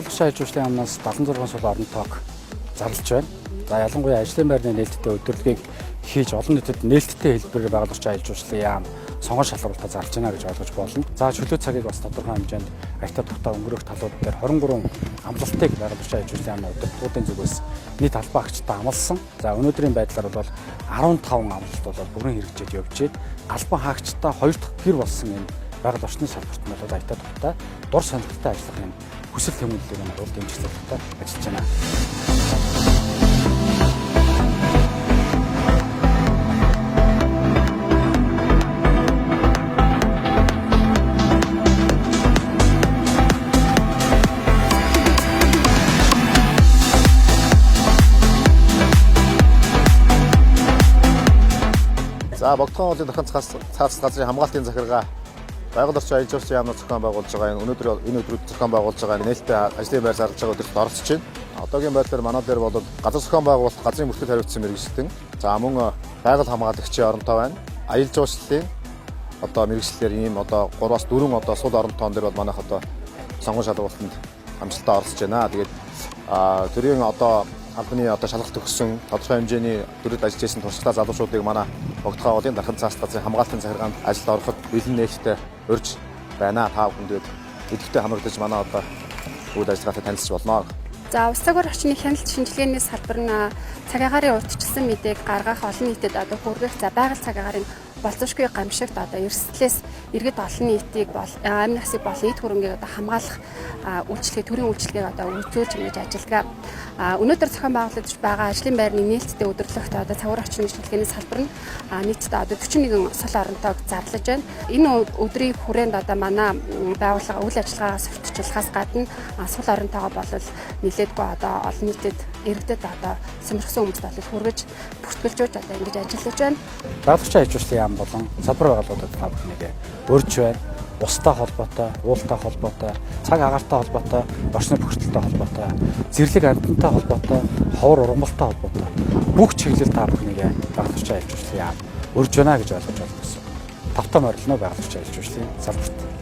Байгууллагын аж үйлчлэгийн яамнаас 76 сул орон тоог зарлаж байна. За ялангуяа ажлын байрны нээлттэй удирдлагыг хийж олон нийтэд нээлттэй хэлбэрээр байгууллагын аж үйлчлэгийн яам сонгон шалгуулалтаа зарлж байна гэж ойлгож болно. За чөлөө цагийг бас тодорхой хэмжээнд аятаа тухтай өнгөрөх талууд дээр 23 амлалтыг байгууллагын аж үйлчлэгийн яамны удирдлагуудын зүгээс нийт албан агчтай амласан. За өнөөдрийн байдлаар бол 15 амлалт бол бүрэн хэрэгжиж явж байна. Албан хаагчтай 2 дахь гэр болсон энэ байгаль орчны салбарт нь бол аятаа тухтай дур сонирхолтой ажиллах юм хүсэл тэмүүллийг нь бол дэмжлэгтэй ажиллаж байна. За Богдхон уулын дахин цааш газрын хамгаалтын захиргаа байгууллагын аж үйлчлэгийн яамны зохион байгуулж байгаа энэ өдрүүд зохион байгуулж байгаа нээлттэй ажлын байр зарлаж байгаа өдөрт оролцож байна. Одоогийн байдлаар манай дээр бол газар зохион байгуулалт газрын бүртгэл хариуцсан мэргэжилтэн за мөн байгаль хамгаалагчийн оронтой байна. Аялал жуулчлалын мэргэжлэлээр ийм 3-аас 4 сул оронтоон дээр бол манайх сонгон шалгуулалтанд амжилттай оролцож байна. Тэгээд төрийн албаны шалгалт өгсөн тодорхой хэмжээний төрөд ажиллаж байсан туршлагатай залуучуудыг манай Богдхон уулын дархан цаас газрын хамгаалтын захиргаанд ажилд ороход бэлэн нээлттэй урьж байна. Та бүхэнд идэвхтэй хамрагдаж манай үйл ажиллагаатай танилцж болно. За ус цагаар орчны хяналт шинжилгээний салбар нь цаг агарын урьдчилсан мэдээг гаргах олон нийтэд хүргэх байгаль цаг агарын болцоошгүй гамшигт эрсдлээс иргэд олон нийтийг амь насыг болон эд хөрөнгийг хамгаалах үйлчлэгээ төрийн үйлчлэгийг үзүүлж ингэж ажиллагаа. Өнөөдөр зохион байгуулагдж байгаа ажлын байрны нээлттэй удирдлагт цагаар орчны шинжилгээний салбар нь нийтдээ 41 сул оронтойг зарлаж байна. Энэ өдрийн хүрээнд манай байгууллага үйл ажиллагаагаас сурталчилахаас гадна сул оронтойгоо болол нэлээдгүй олон нийтэд иргэдэд сонирхсан хүмүүст хүргэж бүртгэлжүүлж ингэж ажиллаж байна. Байгууллагын аж үйлчлэгийн яам болон салбар байгууллагуудад та бүхнийг урьж байна. Устай холбоотой, уултай холбоотой, цаг агаартай холбоотой, орчны бохирдолтой холбоотой, зэрлэг амьтантай холбоотой, ховор ургамалтай холбоотой бүх чиглэл та бүхнийг байгууллагын аж үйлчлэгийн яам урьж байна гэж ойлгож байна гэсэн. Тавтан морилно байгууллагын аж үйлчлэгийн салбарт.